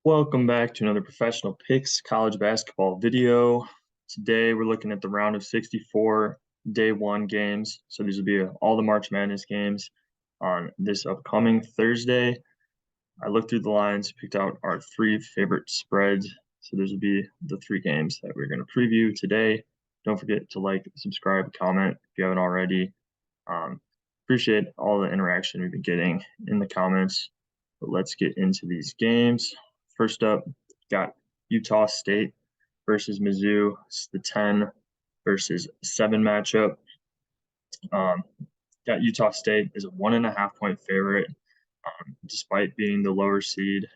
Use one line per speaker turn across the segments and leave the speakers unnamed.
Welcome back to another Professional Picks college basketball video. Today we're looking at the round of 64 day one games. So these will be all the March Madness games on this upcoming Thursday. I looked through the lines, picked out our three favorite spreads. So those will be the three games that we're going to preview today. Don't forget to like, subscribe, comment if you haven't already. Appreciate all the interaction we've been getting in the comments. But let's get into these games. First up, got Utah State versus Mizzou. It's the 10 versus 7 matchup. Got Utah State as a 1.5-point favorite, despite being the lower seed.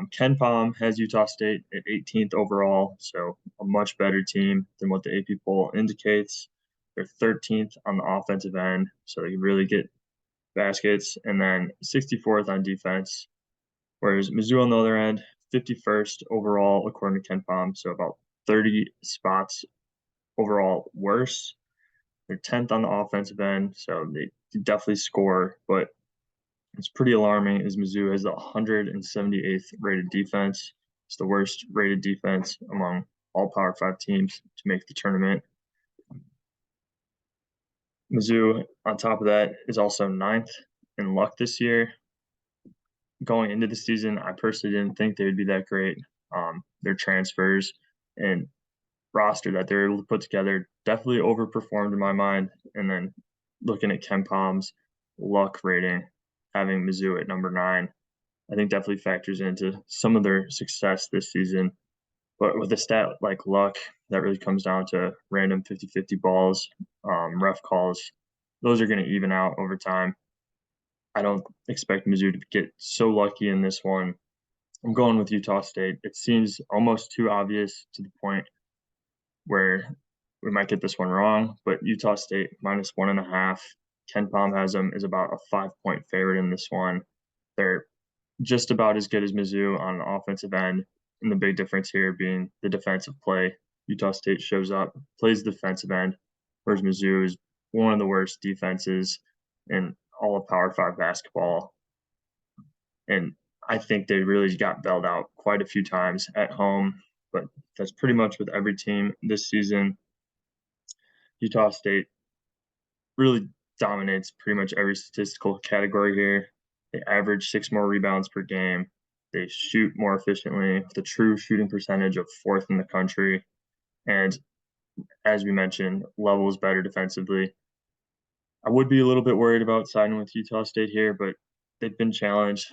Ken Palm has Utah State at 18th overall, so a much better team than what the AP poll indicates. They're 13th on the offensive end, so they can really get baskets, and then 64th on defense. Whereas Mizzou on the other end, 51st overall according to Ken Palm, so about 30 spots overall worse. They're 10th on the offensive end, so they definitely score, but it's pretty alarming as Mizzou has the 178th rated defense. It's the worst rated defense among all Power 5 teams to make the tournament. Mizzou, on top of that, is also 9th in luck this year. Going into the season, I personally didn't think they would be that great. Their transfers and roster that they were able to put together definitely overperformed in my mind. And then looking at Ken Palm's luck rating, having Mizzou at number 9, I think definitely factors into some of their success this season. But with a stat like luck, that really comes down to random 50-50 balls, ref calls. Those are going to even out over time. I don't expect Mizzou to get so lucky in this one. I'm going with Utah State. It seems almost too obvious to the point where we might get this one wrong, but Utah State minus 1.5. Ken Palm has them as about a 5-point favorite in this one. They're just about as good as Mizzou on the offensive end, and the big difference here being the defensive play. Utah State shows up, plays the defensive end, whereas Mizzou is one of the worst defenses in all of Power 5 basketball. And I think they really got bailed out quite a few times at home, but that's pretty much with every team this season. Utah State really dominates pretty much every statistical category here. They average 6 more rebounds per game. They shoot more efficiently with a true shooting percentage of 4th in the country. And as we mentioned, levels better defensively. I would be a little bit worried about siding with Utah State here, but they've been challenged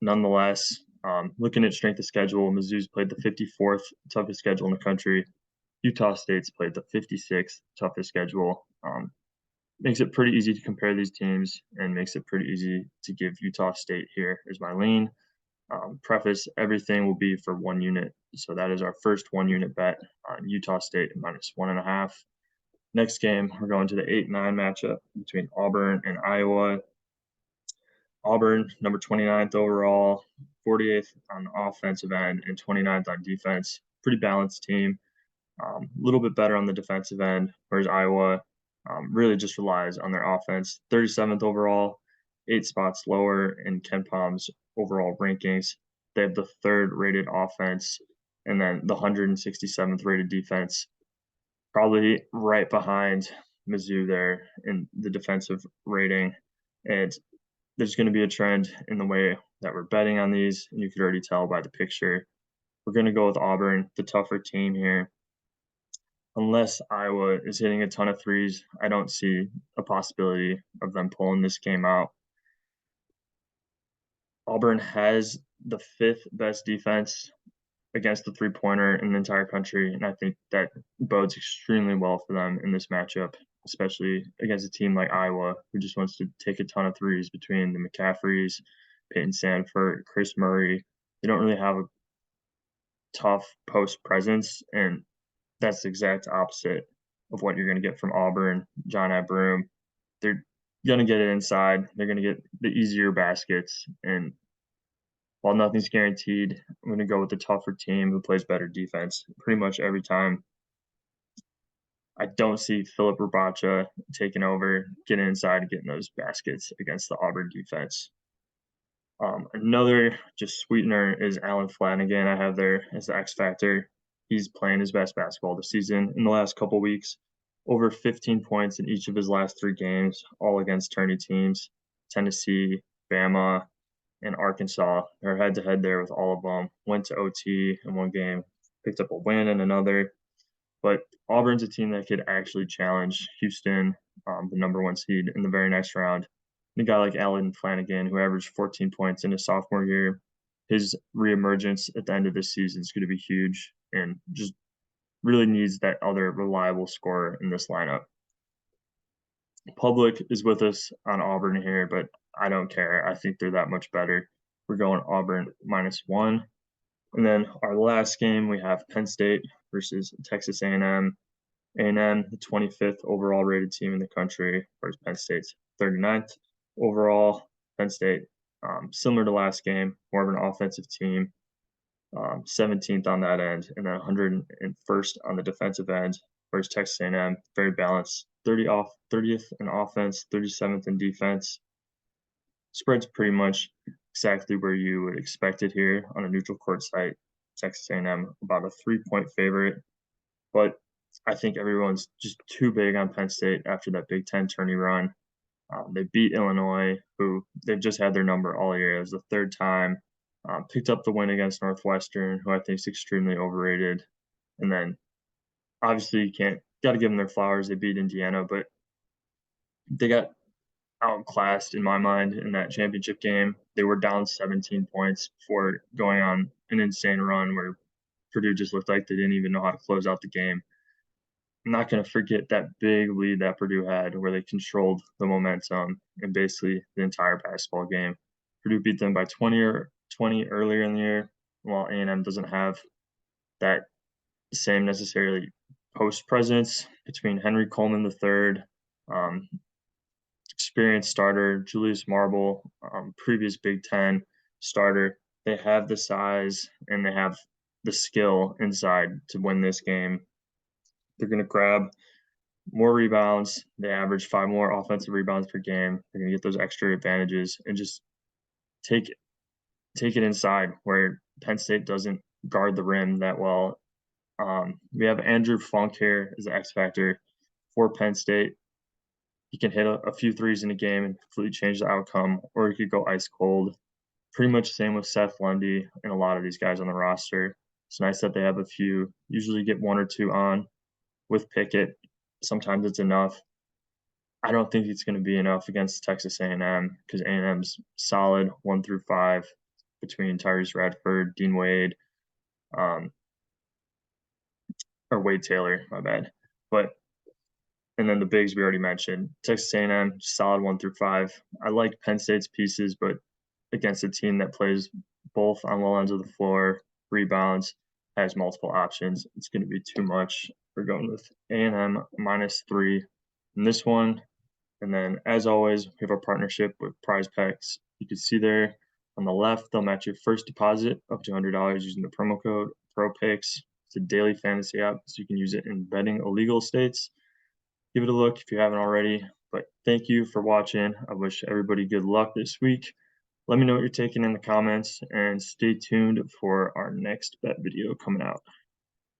nonetheless. Looking at strength of schedule, Mizzou's played the 54th toughest schedule in the country. Utah State's played the 56th toughest schedule. Makes it pretty easy to compare these teams and makes it pretty easy to give Utah State here as my lean. Preface, everything will be for 1 unit. So that is our first 1 unit bet on Utah State minus 1.5. Next game, we're going to the 8-9 matchup between Auburn and Iowa. Auburn, number 29th overall, 48th on the offensive end, and 29th on defense. Pretty balanced team. A little bit better on the defensive end, whereas Iowa really just relies on their offense. 37th overall, 8 spots lower in Ken Palm's overall rankings. They have the 3rd rated offense and then the 167th rated defense, probably right behind Mizzou there in the defensive rating. And there's going to be a trend in the way that we're betting on these, and you could already tell by the picture. We're going to go with Auburn, the tougher team here. Unless Iowa is hitting a ton of threes, I don't see a possibility of them pulling this game out. Auburn has the 5th best defense against the three-pointer in the entire country, and I think that bodes extremely well for them in this matchup, especially against a team like Iowa, who just wants to take a ton of threes between the McCaffreys, Peyton Sandford, Chris Murray. They don't really have a tough post presence, and that's the exact opposite of what you're going to get from Auburn, John Broome. They're going to get it inside. They're going to get the easier baskets. And while nothing's guaranteed, I'm going to go with the tougher team who plays better defense pretty much every time. I don't see Philip Rabacha taking over, getting inside, and getting those baskets against the Auburn defense. Another just sweetener is Alan Flanagan. I have there as the X factor. He's playing his best basketball this season in the last couple weeks. Over 15 points in each of his last 3 games, all against tourney teams. Tennessee, Bama, and Arkansas. They're head to head there with all of them. Went to OT in one game, picked up a win in another. But Auburn's a team that could actually challenge Houston, the #1 seed, in the very next round. And a guy like Alan Flanagan, who averaged 14 points in his sophomore year, his reemergence at the end of this season is going to be huge and just really needs that other reliable scorer in this lineup. Public is with us on Auburn here, but I don't care. I think they're that much better. We're going Auburn -1. And then our last game, we have Penn State versus Texas A&M. A&M, the 25th overall rated team in the country, whereas Penn State's 39th overall. Penn State, similar to last game, more of an offensive team, 17th on that end, and then 101st on the defensive end, whereas Texas A&M, very balanced, 30th in offense, 37th in defense. Spread's pretty much exactly where you would expect it here on a neutral court site. Texas A&M about a 3-point favorite, but I think everyone's just too big on Penn State after that Big Ten tourney run. They beat Illinois, who they've just had their number all year. It was the 3rd time. Picked up the win against Northwestern, who I think is extremely overrated. And then obviously you got to give them their flowers. They beat Indiana, but they got outclassed in my mind in that championship game. They were down 17 points before going on an insane run where Purdue just looked like they didn't even know how to close out the game. I'm not going to forget that big lead that Purdue had where they controlled the momentum and basically the entire basketball game. Purdue beat them by 20 earlier in the year, while A&M doesn't have that same necessarily post presence between Henry Coleman III, experienced starter, Julius Marble, previous Big Ten starter. They have the size and they have the skill inside to win this game. They're going to grab more rebounds. They average 5 more offensive rebounds per game. They're going to get those extra advantages and just take it inside where Penn State doesn't guard the rim that well. We have Andrew Funk here as the X factor for Penn State. He can hit a few threes in a game and completely change the outcome, or he could go ice cold. Pretty much the same with Seth Lundy and a lot of these guys on the roster. It's nice that they have a few, usually get 1 or 2 on with Pickett. Sometimes it's enough. I don't think it's going to be enough against Texas A&M because A&M's solid 1 through 5 between Tyrese Radford, Dean Wade, or Wade Taylor, my bad. And then the bigs we already mentioned. Texas A&M, solid 1 through 5. I like Penn State's pieces, but against a team that plays both on all ends of the floor, rebounds, has multiple options, it's going to be too much. We're going with A&M -3 in this one. And then, as always, we have our partnership with Prize Picks. You can see there on the left, they'll match your first deposit up to $100 using the promo code PROPICKS. It's a daily fantasy app, so you can use it in betting illegal states. Give it a look if you haven't already. But thank you for watching. I wish everybody good luck this week. Let me know what you're taking in the comments and stay tuned for our next bet video coming out.